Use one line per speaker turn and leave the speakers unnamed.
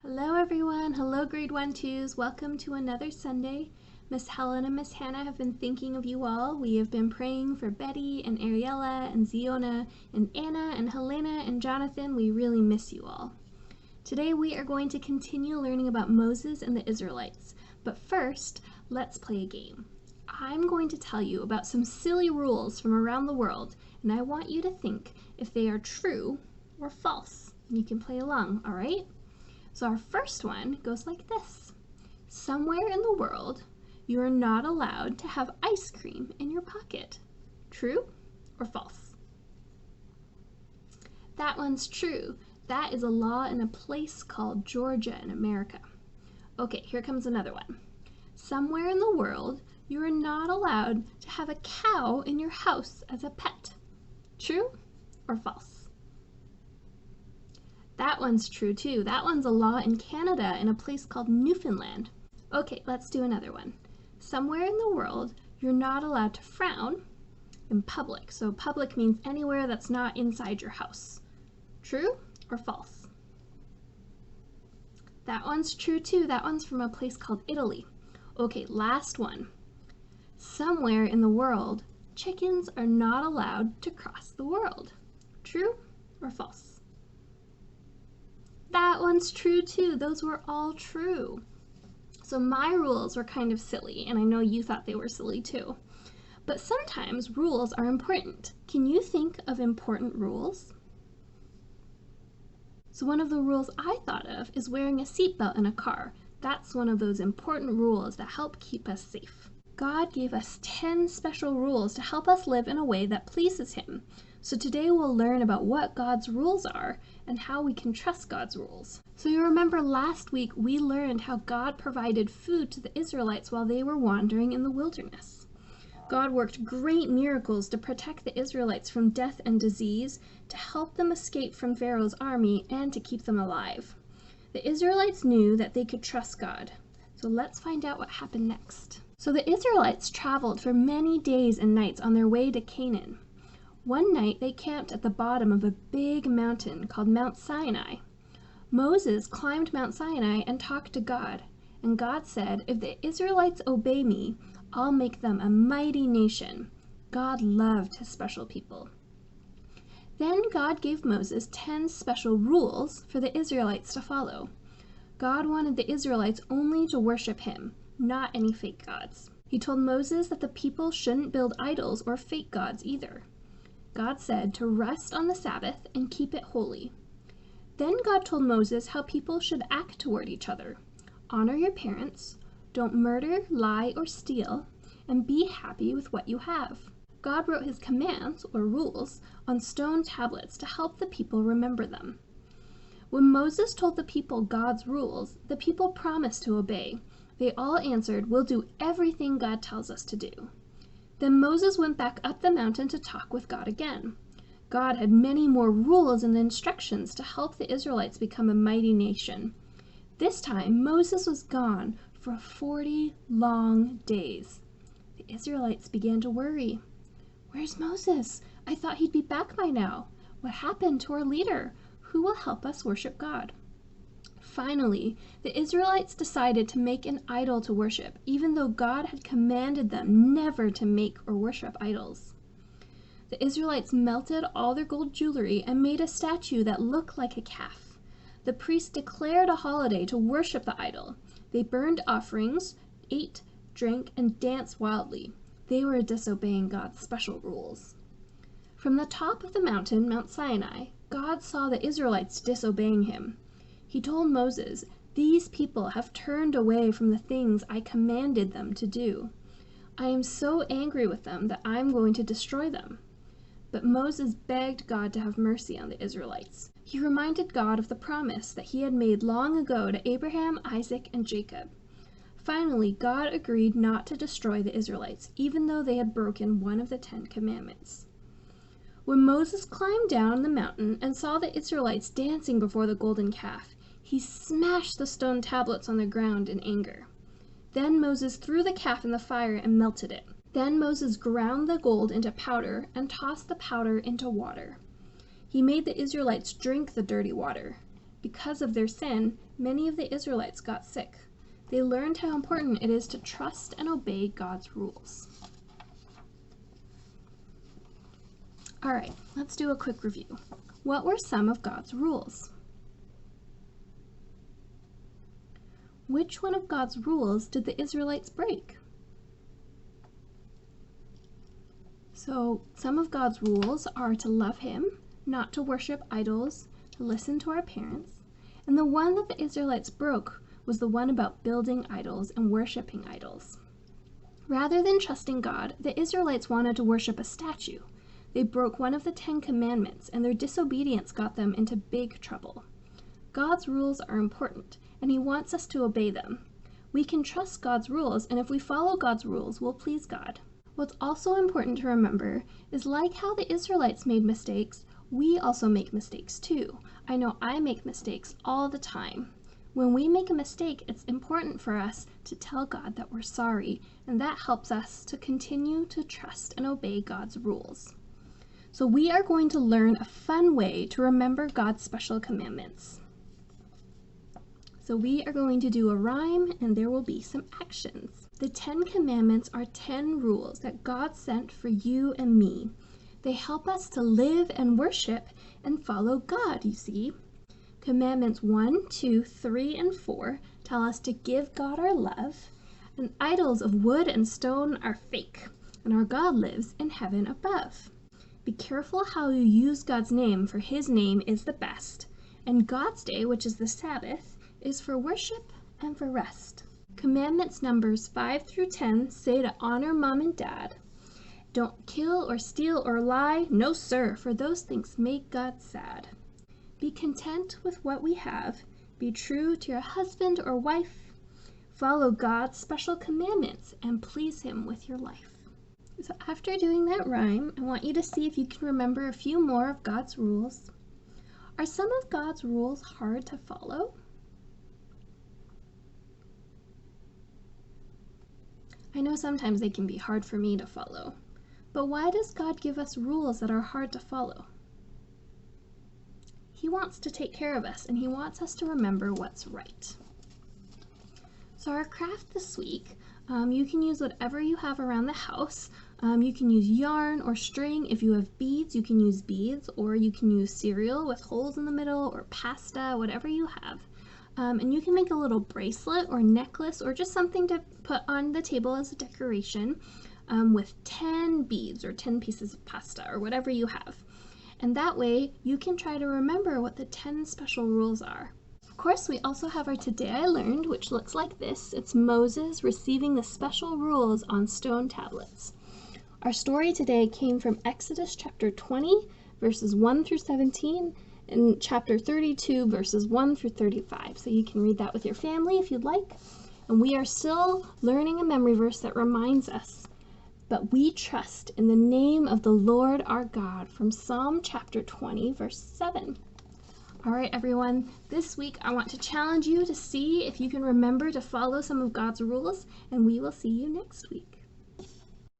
Hello everyone, hello grade 1-2s, welcome to another Sunday. Miss Helen and Miss Hannah have been thinking of you all. We have been praying for Betty and Ariella and Ziona and Anna and Helena and Jonathan. We really miss you all. Today we are going to continue learning about Moses and the Israelites, but first let's play a game. I'm going to tell you about some silly rules from around the world, and I want you to think if they are true or false. You can play along, all right? So our first one goes like this. Somewhere in the world, you are not allowed to have ice cream in your pocket. True or false? That one's true. That is a law in a place called Georgia in America. Okay, here comes another one. Somewhere in the world, you are not allowed to have a cow in your house as a pet. True or false? That one's true too. That one's a law in Canada in a place called Newfoundland. Okay, let's do another one. Somewhere in the world, you're not allowed to frown in public. So public means anywhere that's not inside your house. True or false? That one's true too. That one's from a place called Italy. Okay, last one. Somewhere in the world, chickens are not allowed to cross the world. True or false? That one's true too. Those were all true. So my rules were kind of silly, and I know you thought they were silly too. But sometimes rules are important. Can you think of important rules? So one of the rules I thought of is wearing a seatbelt in a car. That's one of those important rules that help keep us safe. God gave us 10 special rules to help us live in a way that pleases Him. So today we'll learn about what God's rules are and how we can trust God's rules. So you remember last week we learned how God provided food to the Israelites while they were wandering in the wilderness. God worked great miracles to protect the Israelites from death and disease, to help them escape from Pharaoh's army, and to keep them alive. The Israelites knew that they could trust God. So let's find out what happened next. So the Israelites traveled for many days and nights on their way to Canaan. One night they camped at the bottom of a big mountain called Mount Sinai. Moses climbed Mount Sinai and talked to God, and God said, "If the Israelites obey me, I'll make them a mighty nation." God loved His special people. Then God gave Moses 10 special rules for the Israelites to follow. God wanted the Israelites only to worship Him, not any fake gods. He told Moses that the people shouldn't build idols or fake gods either. God said to rest on the Sabbath and keep it holy. Then God told Moses how people should act toward each other. Honor your parents, don't murder, lie, or steal, and be happy with what you have. God wrote His commands, or rules, on stone tablets to help the people remember them. When Moses told the people God's rules, the people promised to obey. They all answered, "We'll do everything God tells us to do." Then Moses went back up the mountain to talk with God again. God had many more rules and instructions to help the Israelites become a mighty nation. This time, Moses was gone for 40 long days. The Israelites began to worry. "Where's Moses? I thought he'd be back by now. What happened to our leader? Who will help us worship God?" Finally, the Israelites decided to make an idol to worship, even though God had commanded them never to make or worship idols. The Israelites melted all their gold jewelry and made a statue that looked like a calf. The priests declared a holiday to worship the idol. They burned offerings, ate, drank, and danced wildly. They were disobeying God's special rules. From the top of the mountain, Mount Sinai, God saw the Israelites disobeying Him. He told Moses, "These people have turned away from the things I commanded them to do. I am so angry with them that I'm going to destroy them." But Moses begged God to have mercy on the Israelites. He reminded God of the promise that He had made long ago to Abraham, Isaac, and Jacob. Finally, God agreed not to destroy the Israelites, even though they had broken one of the 10 commandments. When Moses climbed down the mountain and saw the Israelites dancing before the golden calf, he smashed the stone tablets on the ground in anger. Then Moses threw the calf in the fire and melted it. Then Moses ground the gold into powder and tossed the powder into water. He made the Israelites drink the dirty water. Because of their sin, many of the Israelites got sick. They learned how important it is to trust and obey God's rules. All right, let's do a quick review. What were some of God's rules? Which one of God's rules did the Israelites break? So, some of God's rules are to love Him, not to worship idols, to listen to our parents, and the one that the Israelites broke was the one about building idols and worshiping idols. Rather than trusting God, the Israelites wanted to worship a statue. They broke one of the 10 commandments, and their disobedience got them into big trouble. God's rules are important, and He wants us to obey them. We can trust God's rules, and if we follow God's rules, we'll please God. What's also important to remember is, like how the Israelites made mistakes, we also make mistakes too. I know I make mistakes all the time. When we make a mistake, it's important for us to tell God that we're sorry, and that helps us to continue to trust and obey God's rules. So we are going to learn a fun way to remember God's special commandments. So we are going to do a rhyme, and there will be some actions. The 10 commandments are 10 rules that God sent for you and me. They help us to live and worship and follow God, you see. Commandments 1, 2, 3, and 4 tell us to give God our love, and idols of wood and stone are fake, and our God lives in heaven above. Be careful how you use God's name, for His name is the best, and God's day, which is the Sabbath, is for worship and for rest. Commandments numbers 5 through 10 say to honor mom and dad. Don't kill or steal or lie, no sir, for those things make God sad. Be content with what we have. Be true to your husband or wife. Follow God's special commandments and please Him with your life. So after doing that rhyme, I want you to see if you can remember a few more of God's rules. Are some of God's rules hard to follow? I know sometimes they can be hard for me to follow, but why does God give us rules that are hard to follow? He wants to take care of us, and He wants us to remember what's right. So our craft this week, you can use whatever you have around the house. You can use yarn or string. If you have beads, you can use beads, or you can use cereal with holes in the middle, or pasta, whatever you have. And you can make a little bracelet or necklace or just something to put on the table as a decoration with 10 beads or 10 pieces of pasta or whatever you have. And that way you can try to remember what the 10 special rules are. Of course, we also have our Today I Learned, which looks like this. It's Moses receiving the special rules on stone tablets. Our story today came from Exodus chapter 20, verses 1 through 17, and chapter 32, verses 1 through 35. So you can read that with your family if you'd like. And we are still learning a memory verse that reminds us, but we trust in the name of the Lord our God, from Psalm chapter 20, verse 7. All right, everyone, this week I want to challenge you to see if you can remember to follow some of God's rules, and we will see you next week.